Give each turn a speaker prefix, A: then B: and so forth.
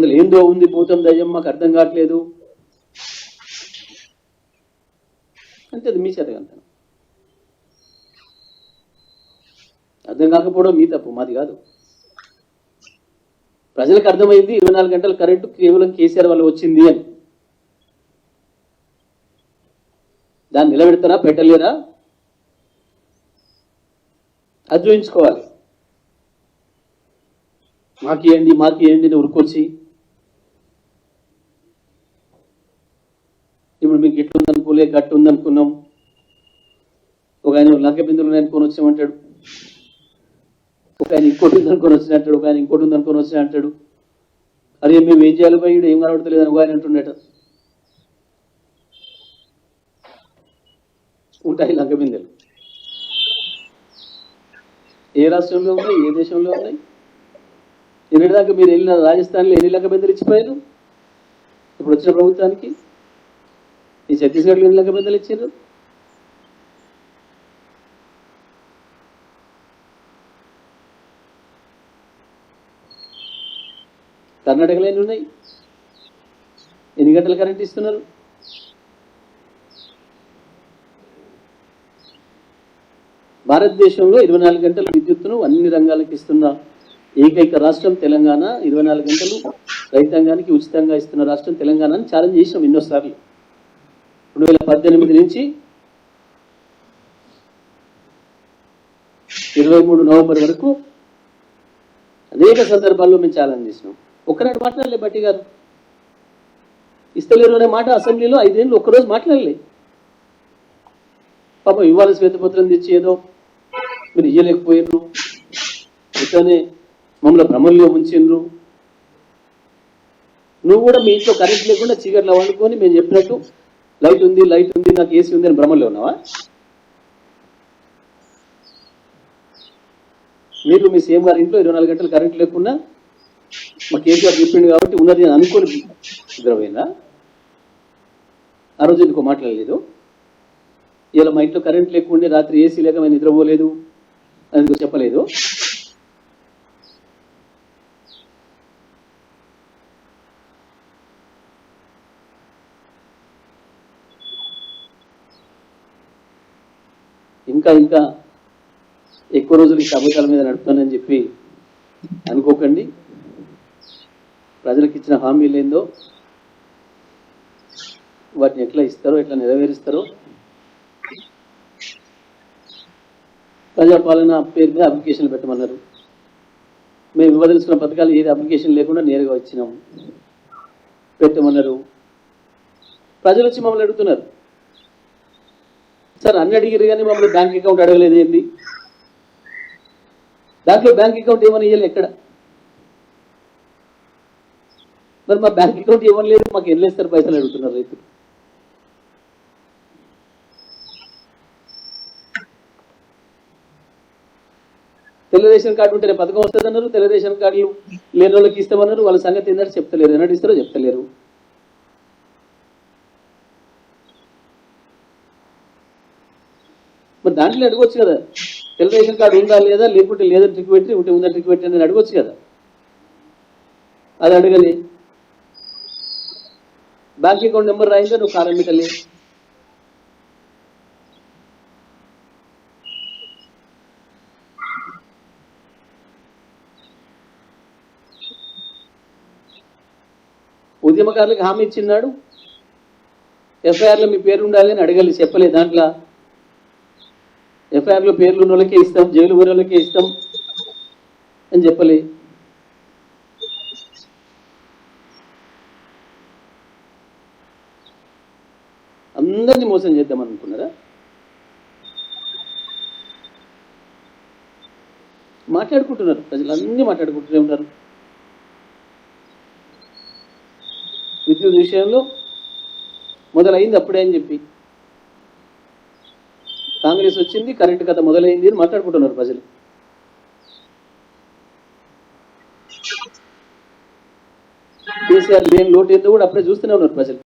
A: అందులో ఏందో ఉంది భూతం దయ్యం మాకు అర్థం కావట్లేదు అంటే అది మీ చేతకంత అర్థం కాకపోవడం మీ తప్పు, మాది కాదు. ప్రజలకు అర్థమైంది 24 గంటల కరెంటు కేవలం కేసీఆర్ వల్ల వచ్చింది అని. దాన్ని నిలబెడతారా పెట్టలేరా అది చూయించుకోవాలి. మాకేంటి ఉరుకొచ్చి ఇప్పుడు మీకు ఇట్లా ఉందనుకోలే గట్టు ఉందనుకున్నాం. ఒక ఆయన లంక బిందులు అనుకొని వచ్చామంటాడు, ఒక ఆయన ఇంకోటి ఉందనుకొని వచ్చినట్టాడు, ఒక ఆయన ఇంకోటి ఉందనుకొని వచ్చిన అంటాడు. అరే మేము ఏం చేయాలి పోయి ఏం కనబడతలేదని ఒక ఆయన అంటుండట. ఉంటాయి లంక బిందెలు. ఏ రాష్ట్రంలో ఉన్నాయి, ఏ దేశంలో ఉన్నాయి? ఎన్నిదాకా మీరు వెళ్ళిన రాజస్థాన్లో ఎన్ని లంక బిందెలు ఇచ్చిపోయారు ఇప్పుడు వచ్చిన ప్రభుత్వానికి? ఈ ఛత్తీస్గఢ్లో ఎన్ని లంక బిందెలు ఇచ్చారు? కర్ణాటకలో ఎన్ని ఉన్నాయి? ఎన్ని గంటల కరెంట్ ఇస్తున్నారు? భారతదేశంలో 24 గంటల విద్యుత్తును అన్ని రంగాలకు ఇస్తున్న ఏకైక రాష్ట్రం తెలంగాణ. 24 గంటలు రైతాంగానికి ఉచితంగా ఇస్తున్న రాష్ట్రం తెలంగాణ అని ఛాలెంజ్ చేసినాం ఎన్నోసార్లు. 2018 నుంచి 23 నవంబర్ వరకు అనేక సందర్భాల్లో మేము ఛాలెంజ్ చేసినాం. ఒక్కనాడు మాట్లాడలే బట్టి గారు. ఇస్తలేరు అనే మాట అసెంబ్లీలో 5 ఏళ్ళు ఒక్కరోజు మాట్లాడలే. పాపం ఇవాళ శ్వేతపత్రం తెచ్చి ఏదో మీరు ఇయ్యలేకపోయినరు, ఇట్లనే మమ్మల్ని భ్రమంలో ఉంచిండ్రు. నువ్వు కూడా మీ ఇంట్లో కరెంట్ లేకుండా చీకట్లో వండుకొని మేము చెప్పినట్టు లైట్ ఉంది నాకు ఏసీ ఉంది అని భ్రమంలో ఉన్నావా? మీరు మీ సీఎం గారి ఇంట్లో 24 గంటలు కరెంట్ లేకుండా మా కేసీఆర్ చెప్పిండు కాబట్టి ఉన్నది అని అనుకోని నిద్రపోయిందా? ఆ రోజు ఎందుకో మాట్లాడలేదు. ఇలా మా ఇంట్లో కరెంట్ లేకుండే రాత్రి ఏసీ లేక మేము నిద్రపోలేదు అని చెప్పలేదు. ఇంకా ఎక్కువ రోజులు ఈ సభ్యతల మీద నడుపుతానని చెప్పి అనుకోకండి. ప్రజలకు ఇచ్చిన హామీలు ఏందో వాటిని ఎట్లా ఇస్తారో ఎట్లా నెరవేరుస్తారో ప్రజాపాలన పేరు మీద అప్లికేషన్లు పెట్టమన్నారు. మేము ఇవ్వదలుచుకున్న పథకాలు ఏది అప్లికేషన్ లేకుండా నేరుగా ఇచ్చినాము, పెట్టమన్నారు. ప్రజలు వచ్చి మమ్మల్ని అడుగుతున్నారు, సార్ అన్ని అడిగారు కానీ మమ్మల్ని బ్యాంక్ అకౌంట్ అడగలేదు ఏంటి? దాంట్లో బ్యాంక్ అకౌంట్ ఏమని ఇవ్వాలి ఎక్కడ? మరి మా బ్యాంక్ అకౌంట్ ఇవ్వలేదు, మాకు ఎన్ని ఇస్తారు పైసలు అడుగుతున్నారు రైతులు. తెల్ల రేషన్ కార్డు ఉంటేనే పథకం వస్తుందన్నారు. తెల్ల రేషన్ కార్డులు లేని వాళ్ళకి ఇస్తామన్నారు. వాళ్ళ సంగతి ఏంటంటే చెప్తలేరు, ఎన్నటి ఇస్తారో చెప్తలేరు. మరి దాంట్లో అడగొచ్చు కదా, తెల్ల రేషన్ కార్డు ఉందా లేదా, లేకుంటే లేదని ట్రిక్ పెట్టి ఉంటే ఉందా ట్రిక్ పెట్టి అని అడగొచ్చు కదా. అది అడగలే. బ్యాంక్ అకౌంట్ నెంబర్ రాయిందో నువ్వు కాలం పెట్టలే. ఉద్యమకారులకు హామీ ఇచ్చిన్నాడు, ఎఫ్ఐఆర్లో మీ పేరు ఉండాలి అని అడగాలి, చెప్పలే. దాంట్లో ఎఫ్ఐఆర్లో పేర్లు ఉన్న వాళ్ళకే ఇస్తాం, జైలు పోయిన వాళ్ళకే ఇస్తాం అని చెప్పలే. అందరినీ మోసం చేద్దాం అనుకున్నారా? మాట్లాడుకుంటున్నారు, ప్రజలు అన్నీ మాట్లాడుకుంటూనే ఉన్నారు. విద్యుత్ విషయంలో మొదలైంది అప్పుడే అని చెప్పి కాంగ్రెస్ వచ్చింది, కరెంటు కథ మొదలైంది అని మాట్లాడుకుంటున్నారు ప్రజలు. కేసీఆర్ లేని లోటు ఏందో కూడా అప్పుడే చూస్తూనే ఉన్నారు ప్రజలు.